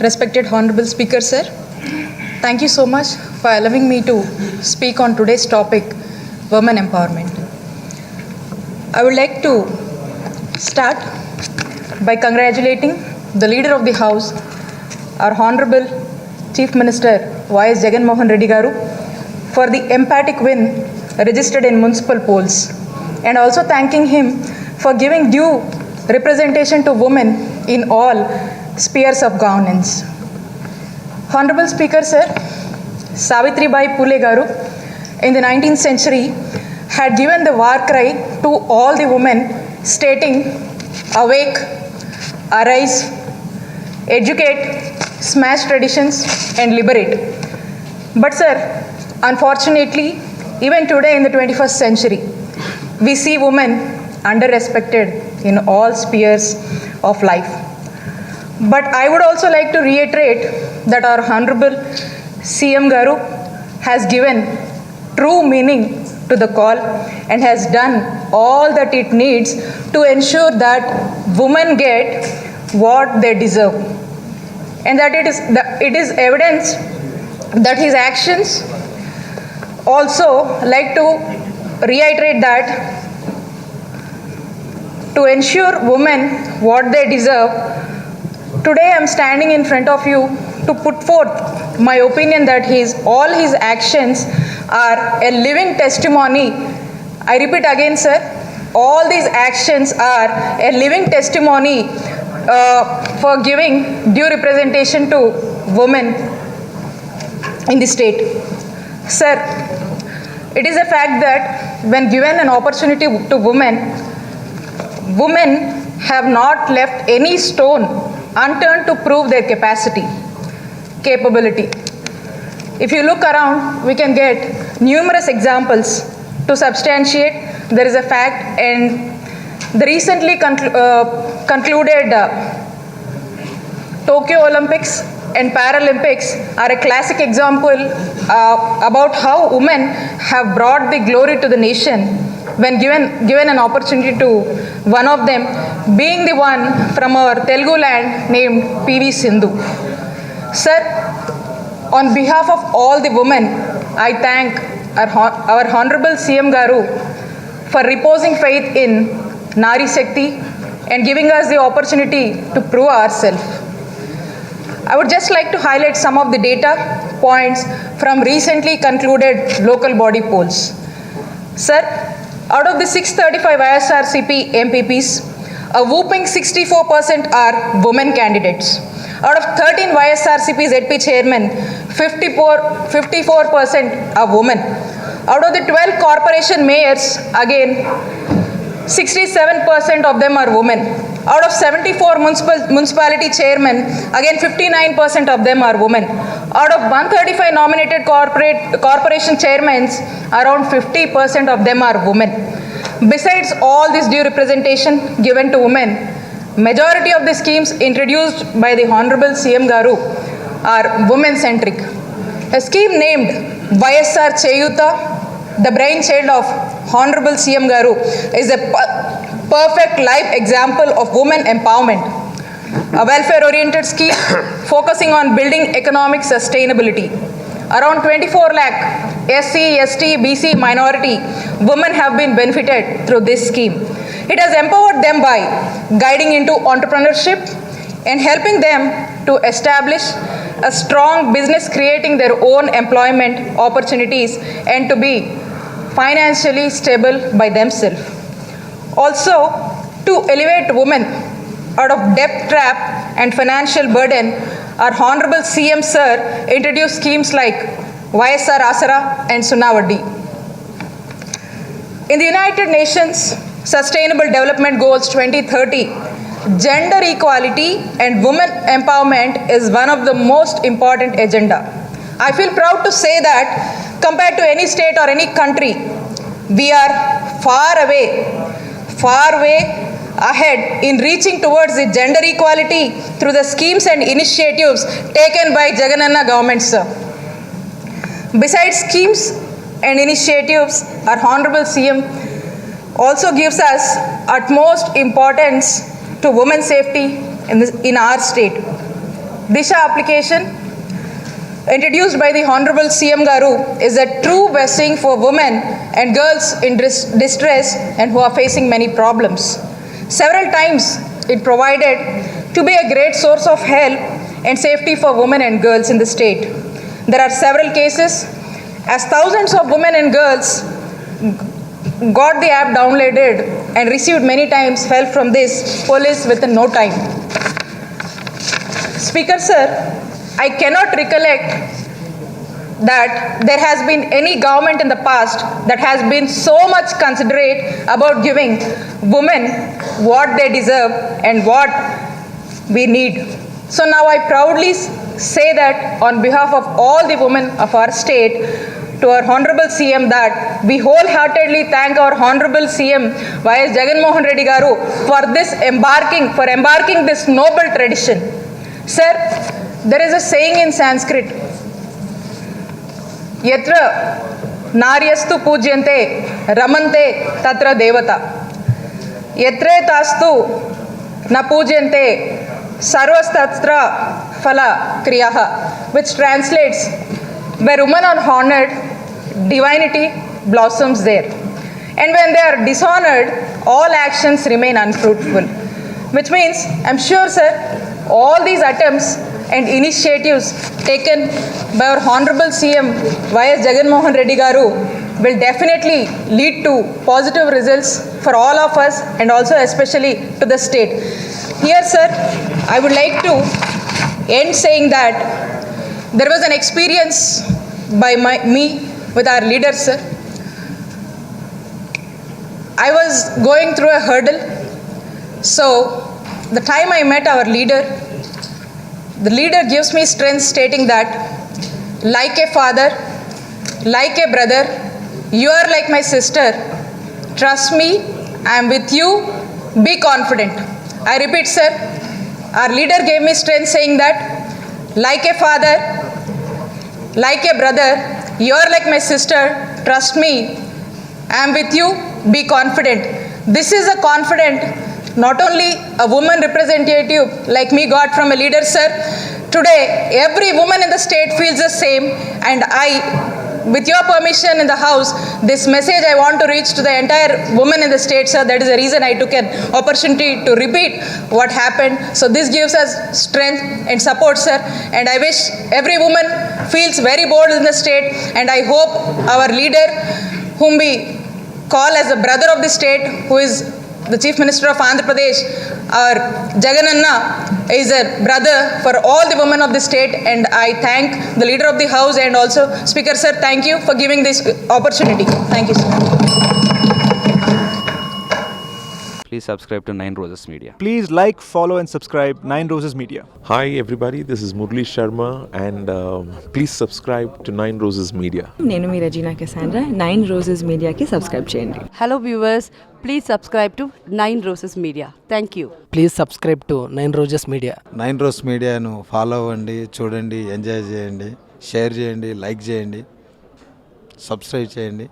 Respected Honorable Speaker, sir, thank you so much for allowing me to speak on today's topic, women empowerment. I would like to start by congratulating the Leader of the House, our Honorable Chief Minister Y.S. Jagan Mohan Reddy Garu, for the emphatic win registered in municipal polls, and also thanking him for giving due representation to women in all spheres of governance. Honorable Speaker, sir, Savitribai Phule Garu in the 19th century had given the war cry to all the women, stating, "Awake, arise, educate, smash traditions and liberate." But sir, unfortunately, even today in the 21st century, we see women under-respected in all spheres of life. But I would also like to reiterate that our Honorable CM Garu has given true meaning to the call and has done all that it needs to ensure that women get what they deserve. And that it is evidence that his actions also like to reiterate that to ensure women what they deserve. Today I am standing in front of you to put forth my opinion that all his actions are a living testimony. I repeat again, sir, all these actions are a living testimony for giving due representation to women in the state. Sir, it is a fact that when given an opportunity to women have not left any stone unturned to prove their capability. If you look around, we can get numerous examples to substantiate there is a fact, and the recently concluded Tokyo Olympics and Paralympics are a classic example about how women have brought the glory to the nation when given an opportunity to one of them being the one from our Telugu land named PV Sindhu. Sir, on behalf of all the women, I thank our Honorable CM Garu for reposing faith in Nari Shakti and giving us the opportunity to prove ourselves. I would just like to highlight some of the data points from recently concluded local body polls. Sir, out of the 635 ISRCP MPPs, a whooping 64% are women candidates. Out of 13 YSRCP ZP chairmen, 54% are women. Out of the 12 corporation mayors, again, 67% of them are women. Out of 74 municipality chairmen, again 59% of them are women. Out of 135 nominated corporation chairmen, around 50% of them are women. Besides all this due representation given to women, majority of the schemes introduced by the Honorable CM Garu are women-centric. A scheme named YSR Cheyuta, the brainchild of Honorable CM Garu, is a perfect live example of women empowerment. A welfare-oriented scheme focusing on building economic sustainability. Around 24 lakh SC, ST, BC minority women have been benefited through this scheme. It has empowered them by guiding into entrepreneurship and helping them to establish a strong business, creating their own employment opportunities and to be financially stable by themselves. Also, to elevate women out of debt trap and financial burden, our Honorable CM Sir introduced schemes like YSR Asara and Sunavadi. In the United Nations Sustainable Development Goals 2030, gender equality and women empowerment is one of the most important agenda. I feel proud to say that compared to any state or any country, we are far way ahead in reaching towards the gender equality through the schemes and initiatives taken by Jagananna government, sir. Besides schemes and initiatives, our Honorable CM also gives us utmost importance to women's safety in our state. Disha application introduced by the Honorable CM Garu is a true blessing for women and girls in distress and who are facing many problems. Several times it provided to be a great source of help and safety for women and girls in the state. There are several cases as thousands of women and girls got the app downloaded and received many times help from this police within no time. Speaker sir, I cannot recollect that there has been any government in the past that has been so much considerate about giving women what they deserve and what we need. So now I proudly say that on behalf of all the women of our state, to our Honorable CM, that we wholeheartedly thank our Honorable CM Y.S. Jagan Mohan Reddy Garu for embarking this noble tradition. Sir, there is a saying in Sanskrit, Yatra Naryastu Pujyante Ramante Tatra Devata. Yatre Tastu Na Pujyante Sarvastatra Phala Kriyaha, which translates, where women are honored, divinity blossoms there. And when they are dishonored, all actions remain unfruitful. Which means, I'm sure, sir, all these attempts and initiatives taken by our Honorable CM Y.S. Jagan Mohan Reddy Garu will definitely lead to positive results for all of us and also especially to the state. Here, sir, I would like to end saying that there was an experience by me with our leader, sir. I was going through a hurdle. So the time I met our leader, the leader gives me strength stating that, like a father, like a brother, you are like my sister. Trust me, I am with you. Be confident. I repeat, sir, our leader gave me strength saying that, like a father, like a brother, you are like my sister. Trust me, I am with you. Be confident. This is a confident not only a woman representative like me got from a leader, sir. Today, every woman in the state feels the same, and with your permission in the House, this message I want to reach to the entire women in the state, sir. That is the reason I took an opportunity to repeat what happened. So this gives us strength and support, sir. And I wish every woman feels very bold in the state, and I hope our leader, whom we call as the brother of the state, who is the Chief Minister of Andhra Pradesh, our Jagananna, is a brother for all the women of the state, and I thank the Leader of the House and also Speaker, sir, thank you for giving this opportunity. Thank you, sir. Please subscribe to Nine Roses Media. Please like, follow and subscribe 9 Roses Media. Hi everybody, this is Murli Sharma and please subscribe to Nine Roses Media. నేను మీ Regina Cassandra 9 roses మీడియాకి subscribe చేయండి. Hello viewers, please subscribe to 9 Roses Media. Thank you. Please subscribe to 9 roses media. 9 rose మీడియాను follow అవ్వండి, చూడండి, enjoy చేయండి, share చేయండి, like చేయండి, subscribe చేయండి.